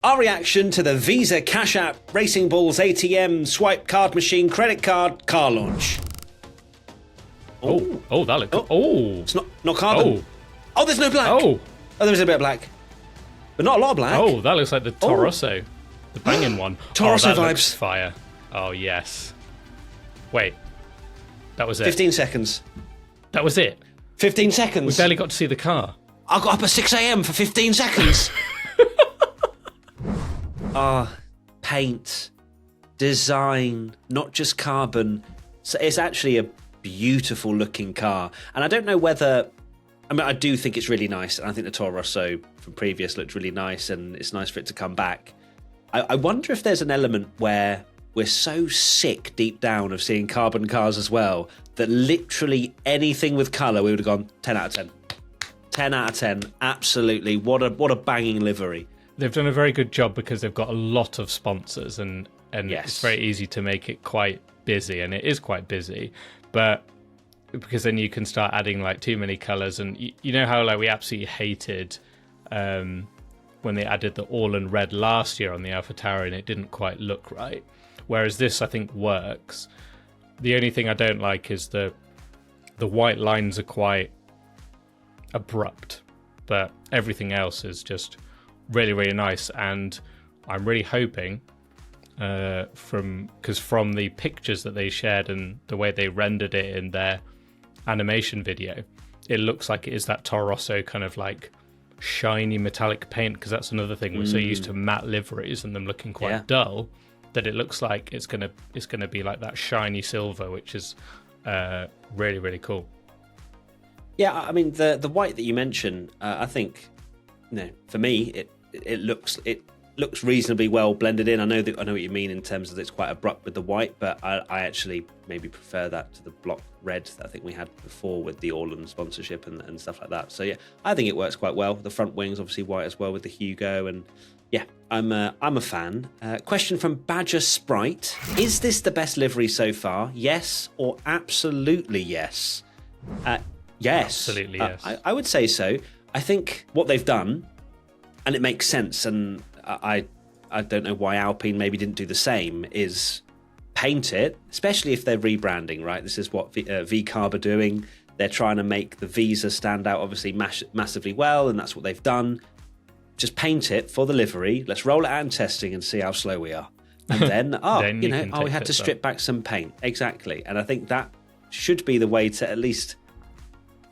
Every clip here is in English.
Our reaction to the Visa Cash App, Racing Balls, ATM, Swipe Card Machine, Credit Card, car launch. Oh, that looks... Oh. It's not carbon. Oh, there's no black. Oh, there is a bit of black. But not a lot of black. Oh, that looks like the Torosso. The banging one. Torosso that vibes. Looks fire. Oh, yes. Wait. That was it. 15 seconds. That was it. 15 seconds. We barely got to see the car. I got up at 6 a.m. for 15 seconds. Paint, design, not just carbon. So it's actually a beautiful looking car. And I don't know whether... I mean, I do think it's really nice. And I think the Toro Rosso from previous looked really nice. And it's nice for it to come back. I wonder if there's an element where we're so sick deep down of seeing carbon cars as well that literally anything with colour, we would have gone 10 out of 10. 10 out of 10. Absolutely. What a banging livery. They've done a very good job because they've got a lot of sponsors and yes. It's very easy to make it quite busy, and it is quite busy, but because then you can start adding like too many colours, and you know how like we absolutely hated when they added the all in red last year on the Alpha Tower and it didn't quite look right, whereas this I think works. The only thing I don't like is the white lines are quite abrupt, but everything else is just really, really nice. And I'm really hoping from the pictures that they shared and the way they rendered it in their animation video, it looks like it is that Toro Rosso kind of like shiny metallic paint, because that's another thing. We're so used to matte liveries and them looking quite dull that it looks like it's gonna be like that shiny silver, which is really, really cool. Yeah, I mean the white that you mentioned, I think, for me it looks reasonably well blended in. I know what you mean in terms of it's quite abrupt with the white, but I actually maybe prefer that to the block red that I think we had before with the All-in sponsorship and stuff like that. So yeah, I think it works quite well. The front wings obviously white as well with the Hugo, and yeah, I'm a fan. Question from Badger Sprite: is this the best livery so far? Yes or absolutely yes? Yes, absolutely yes. I would say so. I think what they've done, and it makes sense, and I don't know why Alpine maybe didn't do the same, is paint it, especially if they're rebranding, right? This is what VCARB are doing. They're trying to make the Visa stand out, obviously, massively well, and that's what they've done. Just paint it for the livery. Let's roll it out in testing and see how slow we are. And then, we had to strip back some paint. Exactly. And I think that should be the way to at least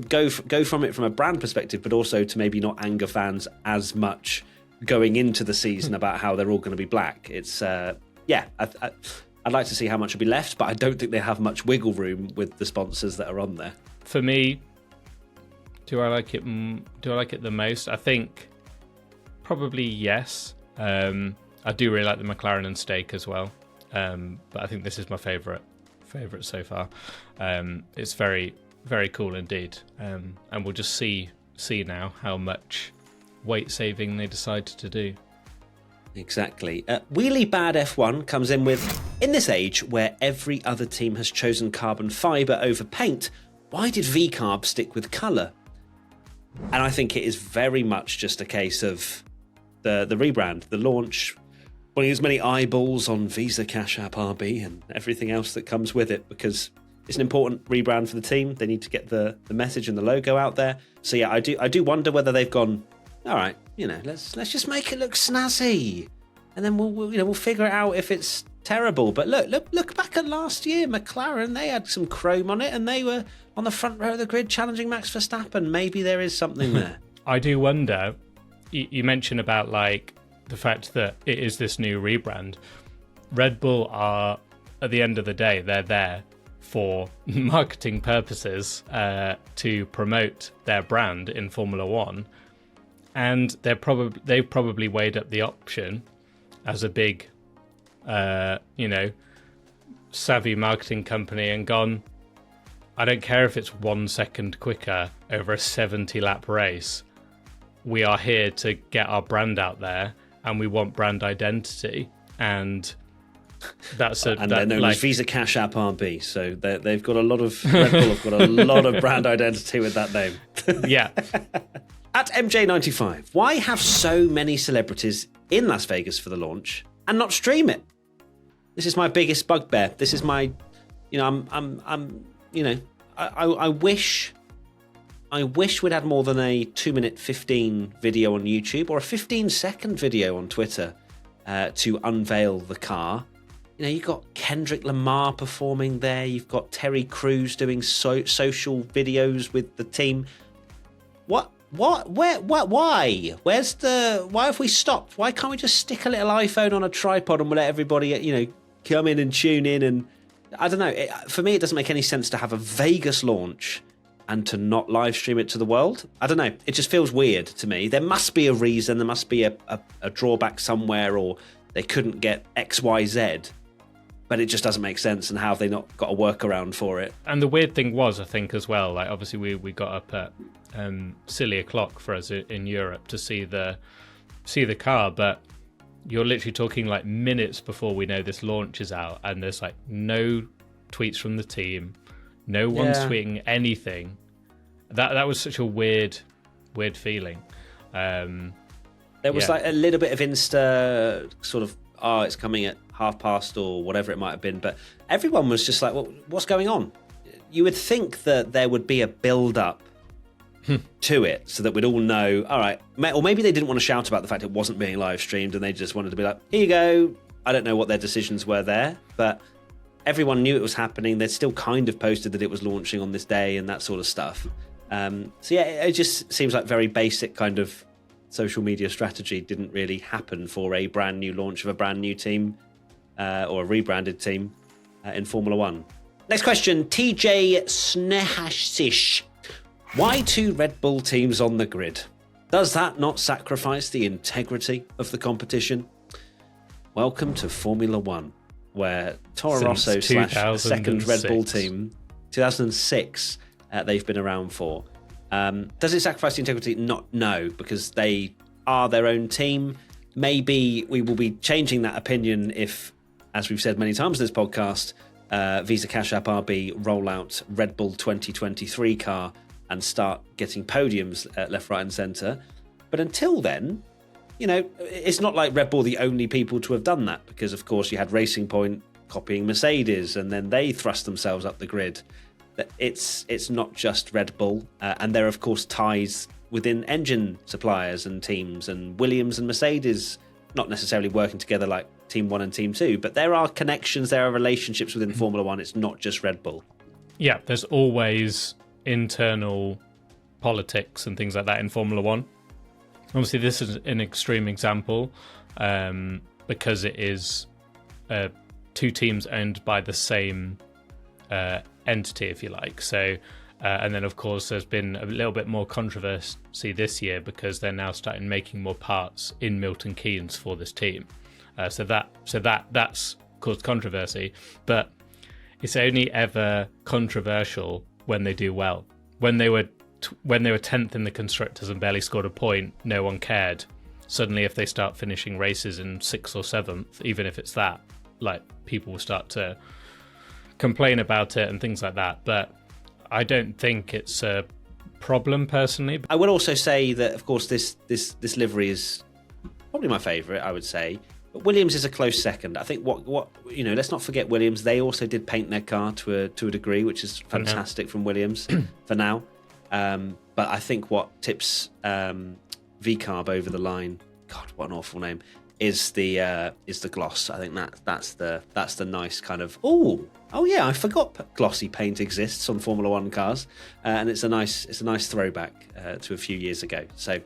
go from it from a brand perspective, but also to maybe not anger fans as much going into the season about how they're all going to be black. It's I'd like to see how much will be left, but I don't think they have much wiggle room with the sponsors that are on there. For me, do I like it the most? I think probably yes. I do really like the McLaren and Stake as well, but I think this is my favorite so far. It's very, very cool indeed, and we'll just see now how much weight saving they decide to do. Exactly. Wheelie Bad F1 comes in with: in this age where every other team has chosen carbon fibre over paint, why did VCARB stick with colour? And I think it is very much just a case of the rebrand, the launch, wanting as many eyeballs on Visa Cash App RB and everything else that comes with it, because it's an important rebrand for the team. They need to get the message and the logo out there. So yeah, I do wonder whether they've gone, all right, let's just make it look snazzy, and then we'll figure it out if it's terrible. But look back at last year, McLaren, they had some chrome on it, and they were on the front row of the grid challenging Max Verstappen. Maybe there is something there. I do wonder. You mentioned about like the fact that it is this new rebrand. Red Bull are, at the end of the day, they're there for marketing purposes to promote their brand in Formula One, and they've probably weighed up the option as a big, savvy marketing company and gone, I don't care if it's 1 second quicker over a 70-lap race. We are here to get our brand out there, and we want brand identity, and that's they're known as Visa Cash App RB, so they've got a lot of Red Bull have got a lot of brand identity with that name. Yeah, At MJ95, why have so many celebrities in Las Vegas for the launch and not stream it? This is my biggest bugbear. This is my, I wish we'd had more than a 2-minute 15 video on YouTube or a 15-second video on Twitter to unveil the car. You've got Kendrick Lamar performing there. You've got Terry Crews doing social videos with the team. What? Where? Why? Why have we stopped? Why can't we just stick a little iPhone on a tripod and we'll let everybody, come in and tune in? And I don't know. For me, it doesn't make any sense to have a Vegas launch and to not live stream it to the world. I don't know. It just feels weird to me. There must be a reason. There must be a drawback somewhere, or they couldn't get X, Y, Z. But it just doesn't make sense. And how have they not got a workaround for it? And the weird thing was, I think, as well, like obviously we got up at silly o'clock for us in Europe to see the car, but you're literally talking like minutes before we know this launch is out, and there's like no tweets from the team, no one's tweeting anything. That was such a weird feeling. There was like a little bit of Insta sort of, it's coming at past or whatever it might have been, but everyone was just like, well, what's going on? You would think that there would be a build-up to it so that we'd all know, all right, or maybe they didn't want to shout about the fact it wasn't being live streamed and they just wanted to be like, here you go. I don't know what their decisions were there, but everyone knew it was happening. They still kind of posted that it was launching on this day and that sort of stuff. It just seems like very basic kind of social media strategy didn't really happen for a brand new launch of a brand new team or a rebranded team in Formula One. Next question, TJ Snehasish. Why 2 Red Bull teams on the grid? Does that not sacrifice the integrity of the competition? Welcome to Formula One, where Toro Rosso / the second Red Bull team, 2006, they've been around for. Does it sacrifice the integrity? No, because they are their own team. Maybe we will be changing that opinion if, as we've said many times in this podcast, Visa Cash App RB roll out Red Bull 2023 car and start getting podiums left, right and centre. But until then, it's not like Red Bull the only people to have done that, because of course you had Racing Point copying Mercedes and then they thrust themselves up the grid. It's not just Red Bull, and there are of course ties within engine suppliers and teams, and Williams and Mercedes not necessarily working together like Team 1 and Team 2, but there are connections, there are relationships within Formula 1. It's not just Red Bull. Yeah, there's always internal politics and things like that in Formula 1. Obviously, this is an extreme example because it is 2 teams owned by the same entity, if you like. So, and then of course, there's been a little bit more controversy this year because they're now starting making more parts in Milton Keynes for this team. So that's caused controversy, but it's only ever controversial when they do well. When they were 10th in the constructors and barely scored a point, no one cared. Suddenly, if they start finishing races in 6th or 7th, even if it's that, like, people will start to complain about it and things like that. But I don't think it's a problem personally. I would also say that, of course, this livery is probably my favourite, I would say. But Williams is a close second. I think what let's not forget Williams. They also did paint their car to a degree, which is fantastic from Williams for now. But I think what tips VCARB over the line, God, what an awful name, is the gloss. I think that's the nice kind of oh yeah, I forgot glossy paint exists on Formula One cars, and it's a nice throwback to a few years ago. So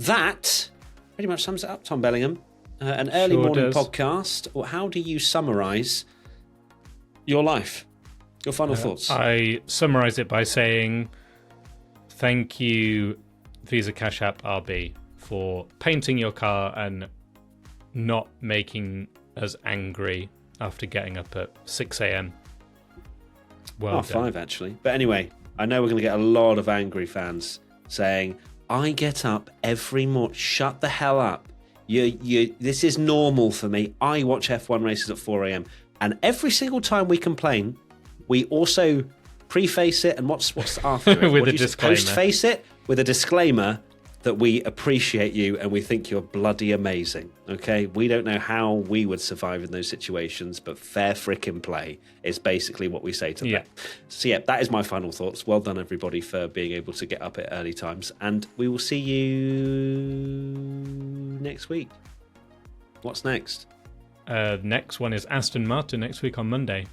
that pretty much sums it up, Tom Bellingham. An early morning podcast. Or how do you summarise your life? Your final thoughts? I summarise it by saying thank you, Visa Cash App RB, for painting your car and not making us angry after getting up at 6 a.m. Well done. 5 actually. But anyway, I know we're going to get a lot of angry fans saying, I get up every morning. Shut the hell up. This is normal for me. I watch F1 races at 4 a.m. And every single time we complain, we also preface it. And what's after it? With a disclaimer. Postface it with a disclaimer. that we appreciate you and we think you're bloody amazing. Okay, we don't know how we would survive in those situations, but fair frickin' play is basically what we say to them. So yeah, that is my final thoughts. Well done everybody for being able to get up at early times, and we will see you next week. What's next? Next one is Aston Martin next week on Monday.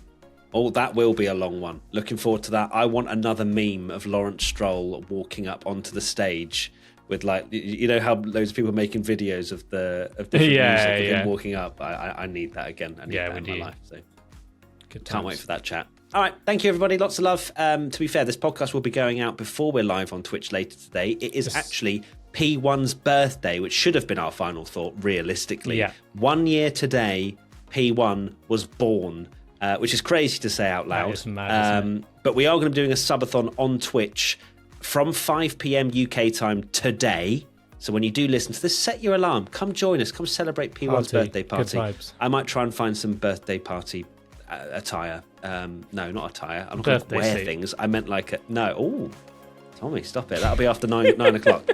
Oh, that will be a long one. Looking forward to that. I want another meme of Lawrence Stroll walking up onto the stage with, like, you know how loads of people are making videos of the different music of him walking up. I need that again. I need that in my life. So can't wait for that chat. All right, thank you everybody. Lots of love. To be fair, this podcast will be going out before we're live on Twitch later today. It is actually P1's birthday, which should have been our final thought realistically. 1 year today, P1 was born. Which is crazy to say out loud. That is mad, isn't it? But we are going to be doing a subathon on Twitch from 5 p.m. UK time today. So when you do listen to this, set your alarm. Come join us. Come celebrate P1's birthday party. Good vibes. I might try and find some birthday party attire. No, not attire. I'm not going to wear things. I meant like a... No. Oh, Tommy, stop it. That'll be after 9 o'clock.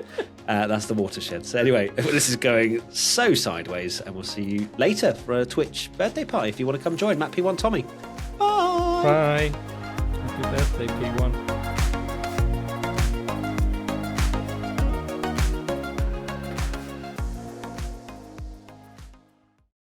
That's the watershed. So anyway, this is going so sideways, and we'll see you later for a Twitch birthday party if you want to come join. Matt P1 Tommy. Bye. Bye. Happy birthday, P1.